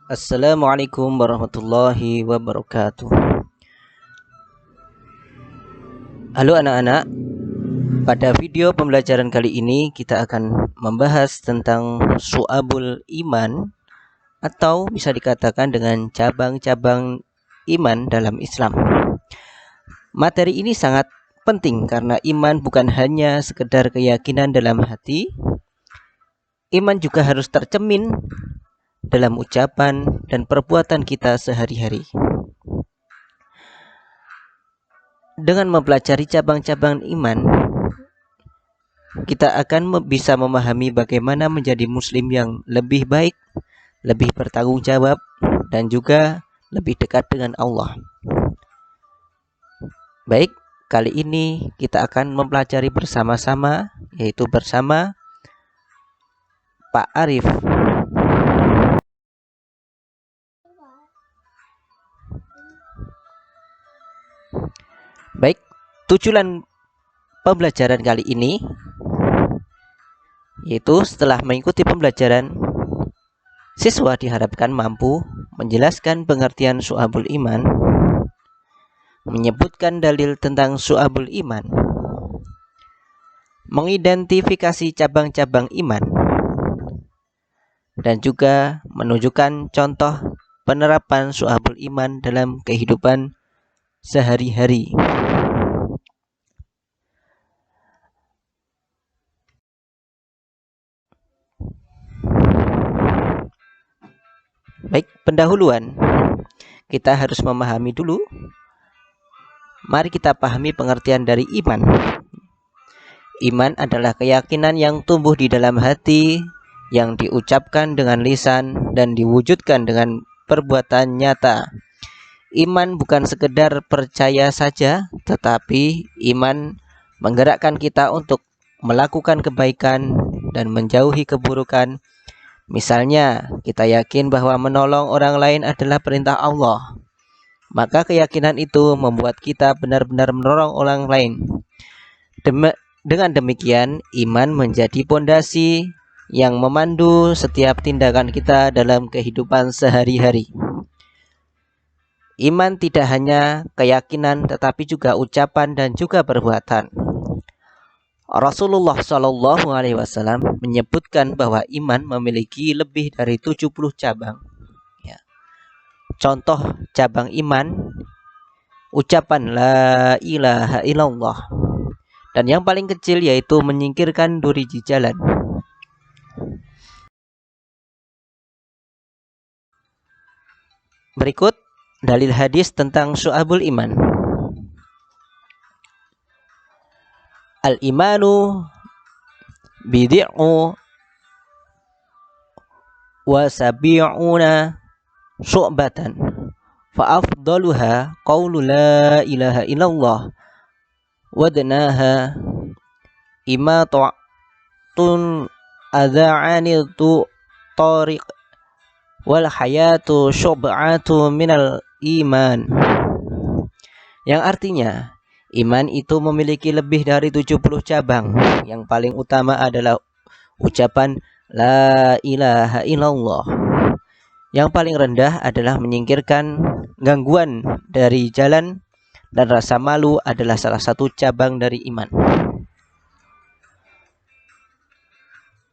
Assalamualaikum warahmatullahi wabarakatuh. Halo anak-anak, pada video pembelajaran kali ini kita akan membahas tentang Syu'abul Iman atau bisa dikatakan dengan cabang-cabang iman dalam Islam. Materi ini sangat penting karena iman bukan hanya sekedar keyakinan dalam hati, iman juga harus tercermin dalam ucapan dan perbuatan kita sehari-hari. Dengan mempelajari cabang-cabang iman, kita akan bisa memahami bagaimana menjadi muslim yang lebih baik, lebih bertanggung jawab, dan juga lebih dekat dengan Allah. Baik, kali ini kita akan mempelajari bersama-sama, yaitu bersama Pak Arif. Baik, tujuan pembelajaran kali ini yaitu setelah mengikuti pembelajaran, siswa diharapkan mampu menjelaskan pengertian Syu'abul Iman, menyebutkan dalil tentang Syu'abul Iman, mengidentifikasi cabang-cabang iman, dan juga menunjukkan contoh penerapan Syu'abul Iman dalam kehidupan sehari-hari. Baik, pendahuluan kita harus memahami dulu. Mari kita pahami pengertian dari iman. Iman adalah keyakinan yang tumbuh di dalam hati, yang diucapkan dengan lisan dan diwujudkan dengan perbuatan nyata. Iman bukan sekedar percaya saja, tetapi iman menggerakkan kita untuk melakukan kebaikan dan menjauhi keburukan. Misalnya, kita yakin bahwa menolong orang lain adalah perintah Allah. Maka keyakinan itu membuat kita benar-benar menolong orang lain. Dengan demikian, iman menjadi pondasi yang memandu setiap tindakan kita dalam kehidupan sehari-hari. Iman tidak hanya keyakinan, tetapi juga ucapan dan juga perbuatan. Rasulullah Shallallahu Alaihi Wasallam menyebutkan bahwa iman memiliki lebih dari 70 cabang. Ya. Contoh cabang iman, ucapan la ilaha illallah, dan yang paling kecil yaitu menyingkirkan duri di jalan. Berikut dalil hadis tentang Syu'abul Iman. Al-imanu bid'u wa sabi'una syu'batan fa afdaluha qawlu la ilaha illallah wa danaha imatun adha'ani tu tariq wal hayatu syu'batu minal iman, yang artinya iman itu memiliki lebih dari 70 cabang. Yang paling utama adalah ucapan la ilaha illallah. Yang paling rendah adalah menyingkirkan gangguan dari jalan, dan rasa malu adalah salah satu cabang dari iman.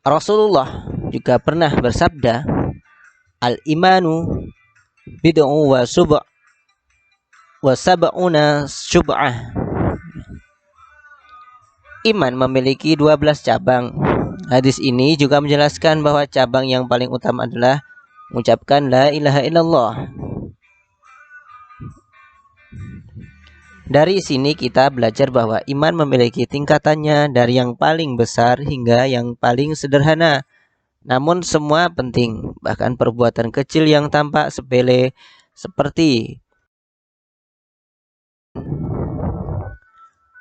Rasulullah juga pernah bersabda, al-imanu bid'u wa sab'una syub'ah. Iman memiliki 12 cabang. Hadis ini juga menjelaskan bahwa cabang yang paling utama adalah mengucapkan la ilaha illallah. Dari sini kita belajar bahwa iman memiliki tingkatannya dari yang paling besar hingga yang paling sederhana. Namun semua penting, bahkan perbuatan kecil yang tampak sepele seperti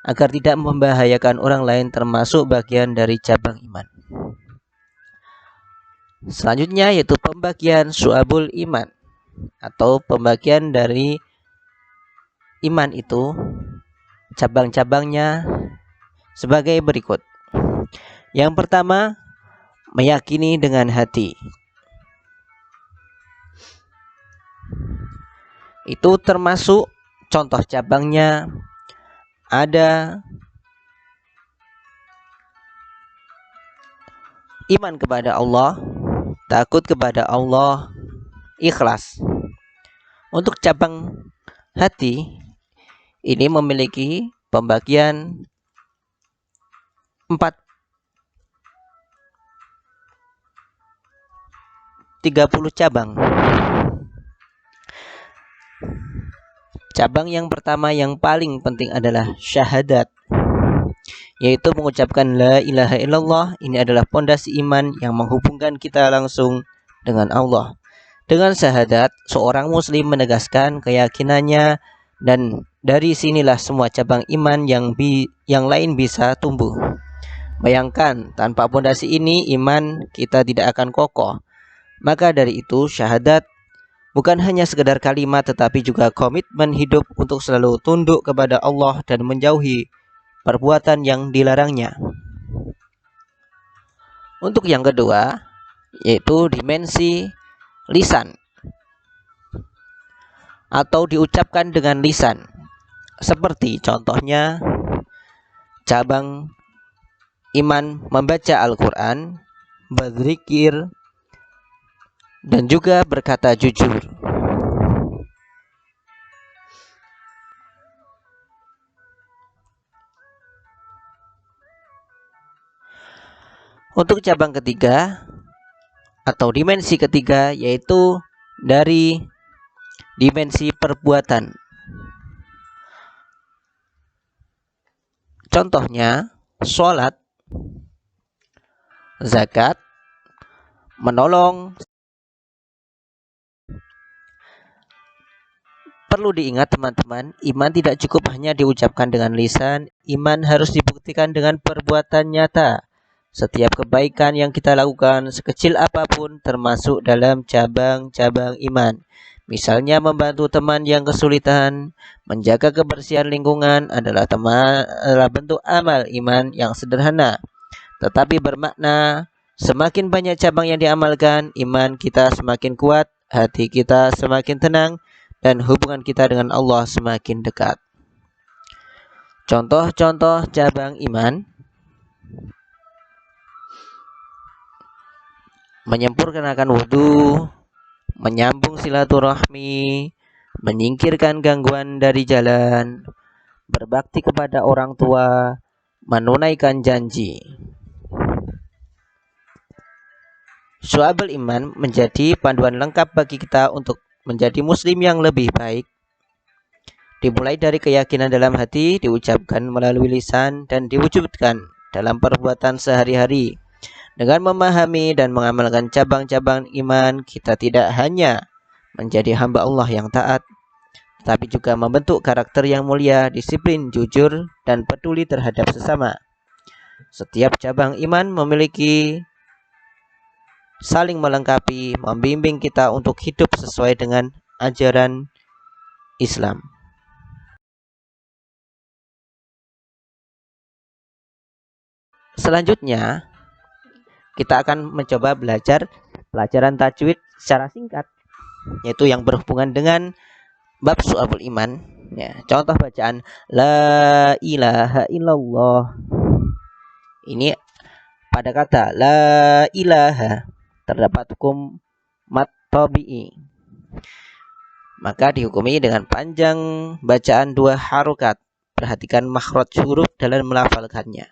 agar tidak membahayakan orang lain termasuk bagian dari cabang iman. Selanjutnya yaitu pembagian Syu'abul Iman atau pembagian dari iman itu, cabang-cabangnya sebagai berikut. Yang pertama, meyakini dengan hati. Itu termasuk contoh cabangnya ada iman kepada Allah, takut kepada Allah, ikhlas. Untuk cabang hati ini memiliki pembagian 30 cabang. Cabang yang pertama yang paling penting adalah syahadat, yaitu mengucapkan la ilaha illallah. Ini adalah pondasi iman yang menghubungkan kita langsung dengan Allah. Dengan syahadat, seorang muslim menegaskan keyakinannya, dan dari sinilah semua cabang iman yang lain bisa tumbuh. Bayangkan, tanpa pondasi ini iman kita tidak akan kokoh. Maka dari itu syahadat bukan hanya sekedar kalimat, tetapi juga komitmen hidup untuk selalu tunduk kepada Allah dan menjauhi perbuatan yang dilarangnya. Untuk yang kedua, yaitu dimensi lisan atau diucapkan dengan lisan. Seperti contohnya cabang iman membaca Al-Quran, berzikir, dan juga berkata jujur. Untuk cabang ketiga atau dimensi ketiga, yaitu dari dimensi perbuatan. Contohnya sholat, zakat, menolong. Perlu diingat teman-teman, iman tidak cukup hanya diucapkan dengan lisan, iman harus dibuktikan dengan perbuatan nyata. Setiap kebaikan yang kita lakukan, sekecil apapun, termasuk dalam cabang-cabang iman. Misalnya membantu teman yang kesulitan, menjaga kebersihan lingkungan adalah bentuk amal iman yang sederhana, tetapi bermakna. Semakin banyak cabang yang diamalkan, iman kita semakin kuat, hati kita semakin tenang, dan hubungan kita dengan Allah semakin dekat. Contoh-contoh cabang iman: menyempurnakan wudhu, menyambung silaturahmi, menyingkirkan gangguan dari jalan, berbakti kepada orang tua, menunaikan janji. Syu'abul iman menjadi panduan lengkap bagi kita untuk menjadi muslim yang lebih baik. Dimulai dari keyakinan dalam hati, diucapkan melalui lisan, dan diwujudkan dalam perbuatan sehari-hari. Dengan memahami dan mengamalkan cabang-cabang iman, kita tidak hanya menjadi hamba Allah yang taat, tetapi juga membentuk karakter yang mulia, disiplin, jujur, dan peduli terhadap sesama. Setiap cabang iman memiliki saling melengkapi, membimbing kita untuk hidup sesuai dengan ajaran Islam. Selanjutnya, kita akan mencoba belajar pelajaran tajwid secara singkat, yaitu yang berhubungan dengan bab syu'abul iman. Ya, contoh bacaan la ilaha illallah. Ini pada kata la ilaha terdapat hukum mat tabi'i, maka dihukumi dengan panjang bacaan 2 harokat. Perhatikan makhraj huruf dalam melafalkannya.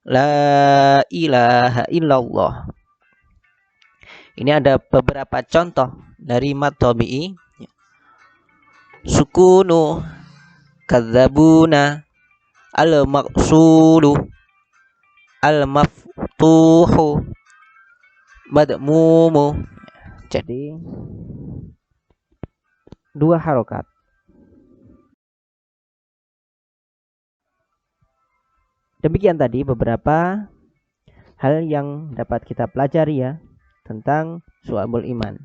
La ilaha illallah. Ini ada beberapa contoh dari mat tabi'i. Sukunu, kadzabuna, al-maqsulu, al-maftuhu, madmumu. Jadi 2 harokat. Demikian tadi beberapa hal yang dapat kita pelajari ya tentang syu'abul iman.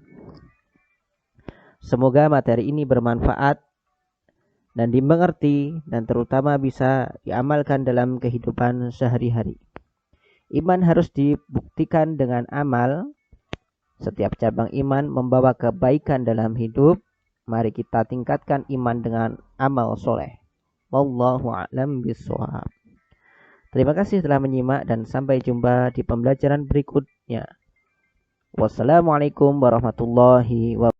Semoga materi ini bermanfaat dan dimengerti, dan terutama bisa diamalkan dalam kehidupan sehari-hari. Iman harus dibuktikan dengan amal. Setiap cabang iman membawa kebaikan dalam hidup. Mari kita tingkatkan iman dengan amal soleh. Wallahu a'lam bishawab. Terima kasih telah menyimak dan sampai jumpa di pembelajaran berikutnya. Wassalamualaikum warahmatullahi wabarakatuh.